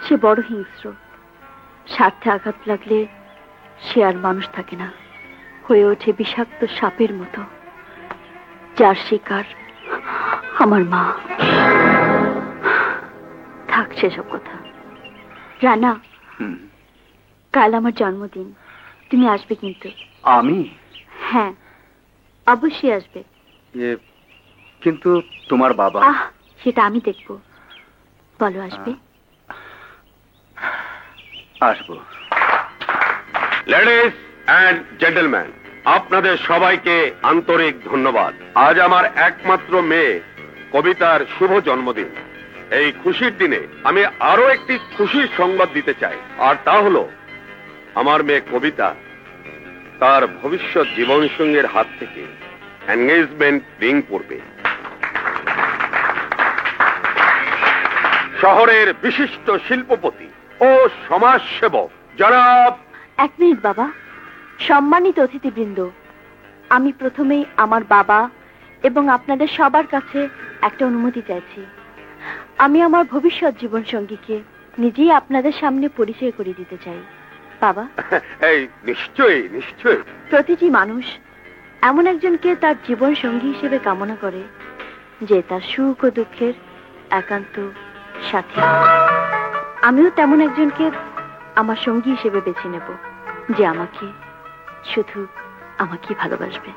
সে বড় হিংস্র। স্বার্থে আঘাত লাগলে সে আর মানুষ থাকে না, হয়ে ওঠে বিষাক্ত সাপের মতো, যার শিকার আমার মা। থাক সেসব কথা। রানা, কাল আমার জন্মদিন, তুমি আসবে কিন্তু। আমি? হ্যাঁ, অবশ্যই আসবে। কিন্তু তোমার বাবা? সেটা আমি দেখব। বলো, আসবে? আসবো। লেডিজ অ্যান্ড জেন্টলম্যান, আপনাদের সবাইকে আন্তরিক ধন্যবাদ। আজ আমার একমাত্র মেয়ে কবিতার শুভ জন্মদিন। এই খুশির দিনে আমি আরো একটি খুশির সংবাদ দিতে চাই, আর তা হলো আমার মেয়ে কবিতা তার ভবিষ্যৎ জীবন সঙ্গীর হাত থেকে এনগেজমেন্ট রিং পরবে। শহরের বিশিষ্ট শিল্পপতি ও সমাজসেবক জনাব। এক মিনিট বাবা। সম্মানিত অতিথিবৃন্দ, আমি প্রথমেই আমার বাবা এবং আপনাদের সবার কাছে একটা অনুমতি চাইছি। আমি আমার ভবিষ্যৎ জীবন সঙ্গীকে নিজেই আপনাদের সামনে পরিচয় করে দিতে চাই। বাবা। এই নিশ্চয়ই নিশ্চয়ই। প্রতিটি মানুষ এমন একজনকে তার জীবন সঙ্গী হিসেবে কামনা করে যে তার সুখ ও দুঃখের একান্ত সাথী। আমিও তেমন একজনকে আমার সঙ্গী হিসেবে বেছে নেব, যে আমাকে শুধু আমাকে ভালোবাসবে।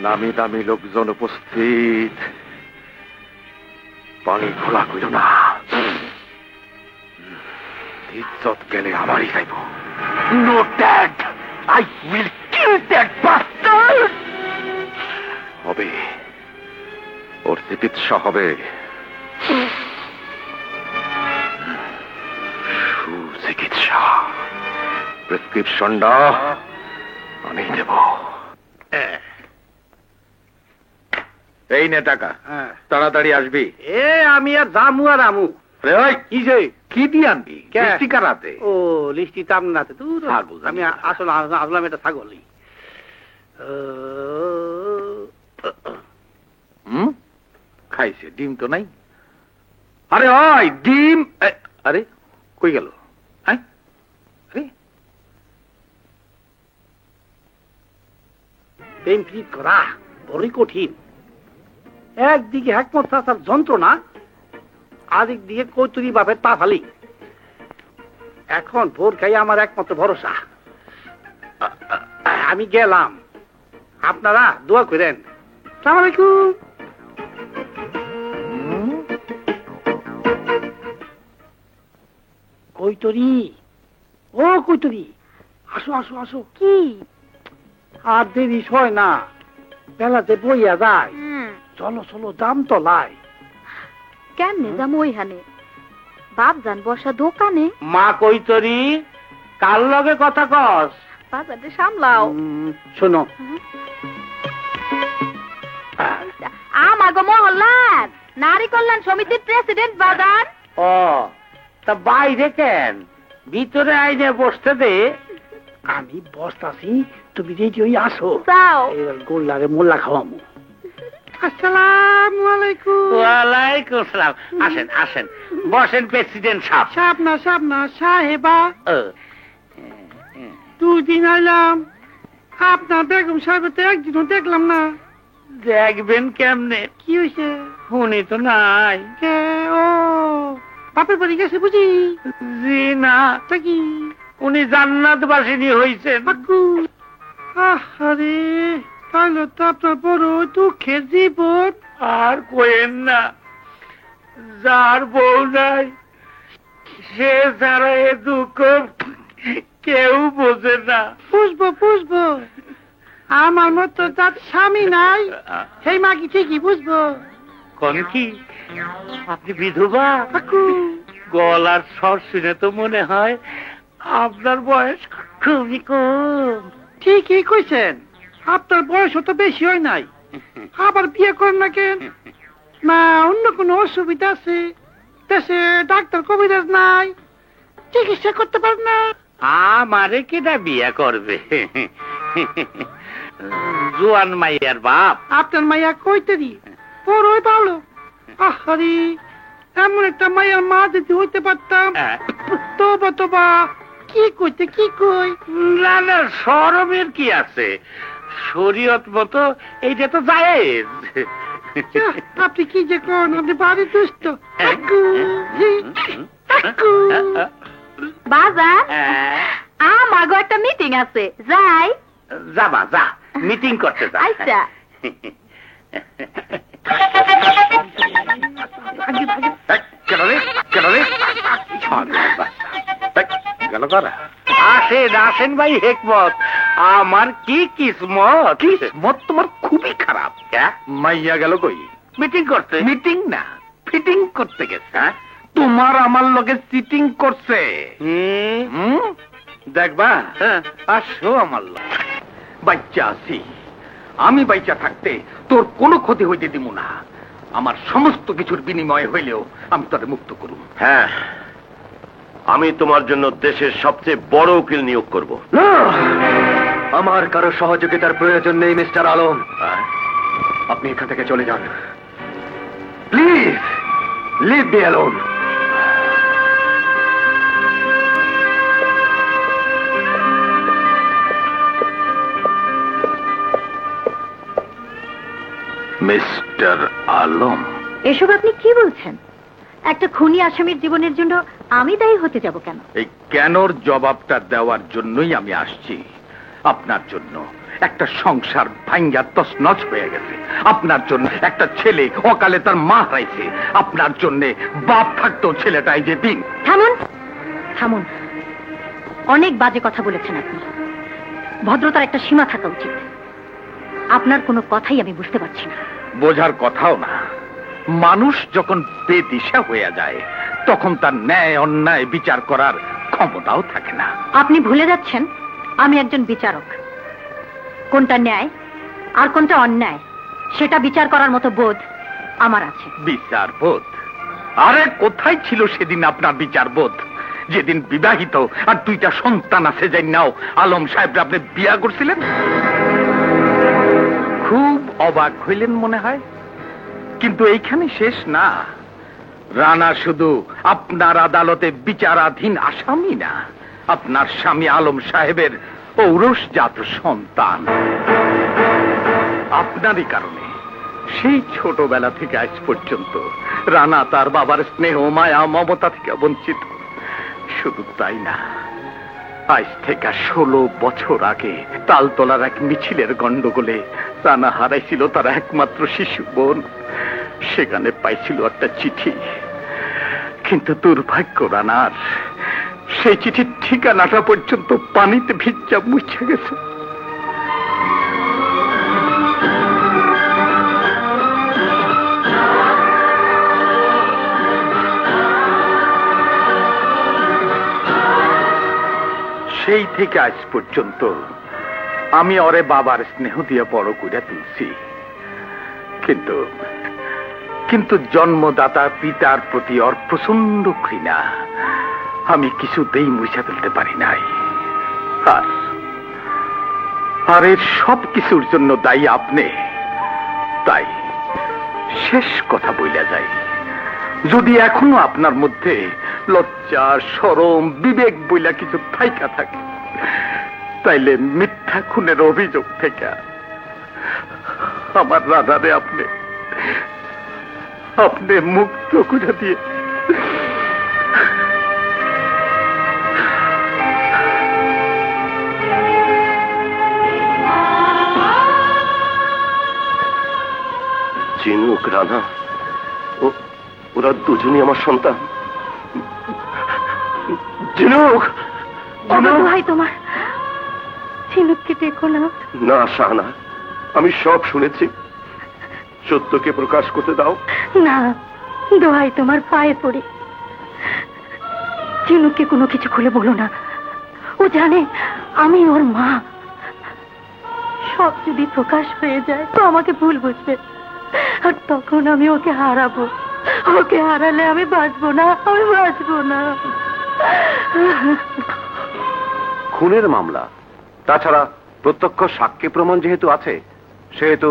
নামি দামি লোকজন উপস্থিত, পানি খোলা কইল না। ইজ্জত গেলে আমারই যাইব। No dad, I will kill that bastard. হবে, ওর চিকিৎসা হবে, সুচিকিৎসা। প্রেসক্রিপশনটা আমি দেব। এই নে টাকা, তাড়াতাড়ি আসবি। আমি আর জামু আর আমু। কি যে কি দিয়ে আনবি? লিস্টি কারাতে? ও লিস্টি তাম নাতে তুই। আমি আসলে আসলাম এটা ছাগলই। খাইছে, ডিম তো নাই। আরে ওই ডিম, আরে কই গেল? প্রেম প্রীত করা বড়ই কঠিন। একদিকে হেকমত চাচার যন্ত্রণা, আরেক দিকে কৌতুরি বাপের তাফালি। এখন ভোর খাই আমার একমাত্র ভরসা। আমি গেলাম, আপনারা দোয়া করেন। আসসালামু আলাইকুম। কৈতরি, ও কৈতরি, আসো আসো আসো। কি আর দেরি হয় না, বেলাতে বইয়া যায়। চলো চলো, দাম তলায়। কেমনে যাম ওইখানে? বাপ জান বসা দোকানে। মা কৈতরি, কার লগে কথা কস? বাজারে সামলাও। শোনো, আমাগো মহল্লার নারী কল্যাণ সমিতির প্রেসিডেন্ট বাজার। ও তা বাইরে কেন, ভিতরে আইনে বসতে দে। আমি বসতাছি, তুমি রেডি হয়ে আসো। যাও। এবার গোল্লারে মোল্লা খাওয়ামু। আসসালামু আলাইকুম। ওয়ালাইকুম আসসালাম। আসেন আসেন, বসেন প্রেসিডেন্ট সাহেব। সাহেব না সাহেবা। 2 দিন আইলাম, আপনার বেগম সাহেব তো একদিনও দেখলাম না। দেখবেন কেমনে? কি হয়েছে? উনি তো নাই। ও বাপের বাড়ি গেছে বুঝি? জি না। তা কি উনি জান্নাতবাসিনী হইছেন? আরে তাহলে তো আপনার বড় দুঃখের জীবন। আর কোয়েন না, যার বউ নাই সে ছাড়া এ দুঃখ কেউ বোঝে না। বুঝবো আমার মতো তার স্বামী নাই, সেই মাগি ঠিকই বুঝবো। কোন কি আপনি বিধবা? গলার স্বর শুনে তো মনে হয় আপনার বয়স খুবই কম। ঠিকই কইছেন, আপনার বয়স তো বেশি হয় নাই। আবার বিয়ে করেন না কেন? না অন্য কোনো অসুবিধা আছে? দেশে ডাক্তার কবিরাজ নাই, চিকিৎসা করতে পারেন না? আমারে কেডা বিয়ে করবে? জোয়ান মাইয়ার বাপ। আপনার মাইয়া কইতে দি বড়ই ভালো। আহারে এমন একটা মাইয়ার মা যদি হইতে পারতাম। তোবা কি কইতে কি কই? না না, শরমের কি আছে? শরীয়ত মতো এইটা তো জায়েজ। আপনি কি যে কোন, আপনি বাড়ি দুষ্ট। বাজার আমার একটা মিটিং আছে, যাই। যাবা যা, মিটিং করতে যা। আচ্ছা। আসেন ভাই হেকমত, আমার কি কিসমত। কিসমত তোমার খুবই খারাপ। মাইয়া গেল কই? মিটিং করতে। মিটিং না, ফিটিং করতে গেছে। তোমার আমার লগে চিটিং করছে। দেখবা? আসো আমার লগে। বাচ্চা আছি, আমি বাইচা থাকতে তোর কোনো ক্ষতি হইতে দিব না। আমার সমস্ত কিছুর বিনিময় হইলেও আমি তোরে মুক্ত করব। হ্যাঁ, আমি তোমার জন্য দেশের সবচেয়ে বড় উকিল নিয়োগ করব। আমার কারো সহযোগিতার প্রয়োজন নেই মিস্টার আলম। আপনি এখান থেকে চলে যান, please leave me alone. Mister Alam, এসব আপনি কি বলছেন? একটা খুনি আসামির জীবনের জন্য আমি দায়ী হতে যাব কেন? এই কেনর জবাবটা দেওয়ার জন্যই আমি আসছি। আপনার জন্য একটা সংসার ভাঙ্গা তছনছ হয়ে গেছে। আপনার জন্য একটা ছেলে অকালে তার মা হারাইছে। আপনার জন্য বাপ থাকতো ছেলেটাই যে দিন। থামুন, অনেক বাজে কথা বলেছেন আপনি। ভদ্রতার একটা সীমা থাকা উচিত। আপনার কোনো কথাই আমি বুঝতে পারছি না। বোঝার কথাও না। মানুষ যখন বেদিশা হয়ে যায় তখন তার ন্যায় অন্যায় বিচার করার ক্ষমতাও থাকে না। আপনি ভুলে যাচ্ছেন আমি একজন বিচারক। কোনটা ন্যায় আর কোনটা অন্যায় সেটা বিচার করার মতো বোধ আমার আছে। বিচার বোধ? আরে কোথায় ছিল সেদিন আপনার বিচার বোধ? যেদিন বিবাহিত আর 2টা সন্তান আছে, যাই নাও আলম সাহেবরা আপনি বিয়া করছিলেন। খুব অবাক হইলেন মনে হয়, কিন্তু এইখানে শেষ না। রানা শুধু আপনার আদালতে বিচারাধীন আসামি না, আপনার স্বামী আলম সাহেবের ঔরসজাত সন্তান। আপনারই কারণে সেই ছোটবেলা থেকে আজ পর্যন্ত রানা তার বাবার স্নেহ মায়া মমতা থেকে বঞ্চিত। শুধু তাই না, আজ থেকে 16 বছর আগে তালতলার এক মিছিলের গন্ডগোলে রানা হারাইছিল তার একমাত্র শিশু বোন। সেখানে পাইছিল একটা চিঠি, কিন্তু দুর্ভাগ্য রানার সেই চিঠির ঠিকানাটা পর্যন্ত পানিতে ভিজা মুছে গেছে। সেই থেকে আজ পর্যন্ত আমি ওরে বাবার স্নেহ দিয়ে বড় করে তুলছি, কিন্তু জন্মদাতা পিতার প্রতি ওর প্রচন্ড ঘৃণা আমি কিছুতেই মুছে ফেলতে পারি নাই। আর এর সব কিছুর জন্য দায়ী আপনি। তাই শেষ কথা বইলা যায়, যদি এখনো আপনার মধ্যে লজ্জা শরম বিবেক বইলা কিছু থাইকা থাকে, তাইলে মিথ্যা খুনের অভিযোগ থেকে আমার রাধারে আপনি মুক্ত করে দিয়ে চিনুক, রানা, ওরা দুজনই আমার সন্তান। চিনুক, ভাই তোমার ঝিনুককে দেখো না। না শাহানা, আমি সব শুনেছি, সত্যকে প্রকাশ করতে দাও। না, দোহাই তোমার পায়ে পড়ি, ঝিনুককে কোনো কিছু খুলে বলো না। ও জানে আমি ওর মা। সব যদি প্রকাশ হয়ে যায় তো আমাকে ভুল বুঝবে, আর তখন আমি ওকে হারাবো। ওকে হারালে আমি বাঁচবো না, আমি বাঁচবো না। খুনের মামলা, তাছাড়া প্রত্যক্ষ সাক্ষী প্রমাণ যেহেতু আছে, সেহেতু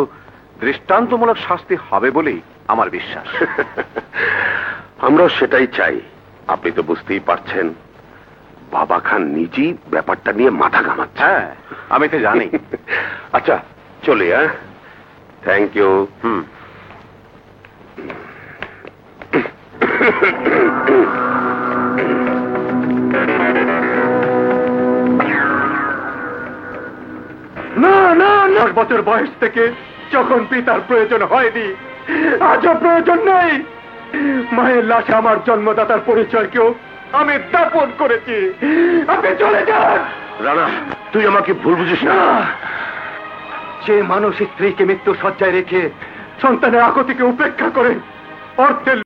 দৃষ্টান্তমূলক শাস্তি হবে বলেই আমার বিশ্বাস। আমরা সেটাই চাই। আপনি তো বুঝতেই পারছেন, বাবা খান নিজেই ব্যাপারটা নিয়ে মাথা ঘামাচ্ছে। হ্যাঁ, আমি তো জানি। আচ্ছা চলি। হ্যাঁ, থ্যাংক ইউ। না না না, 10 বছর বয়স থেকে যখন পিতার প্রয়োজন হয়নি, আজও প্রয়োজন নেই। মায়ের লাশে আমার জন্মদাতার পরিচয়কেও আমি দাপন করেছি। আপনি চলে যান। রানা, তুই আমাকে ভুল বুঝিস না। যে মানুষ স্ত্রীকে মৃত্যু শয্যায় রেখে সন্তানের আকুতিকে উপেক্ষা করে অর্থের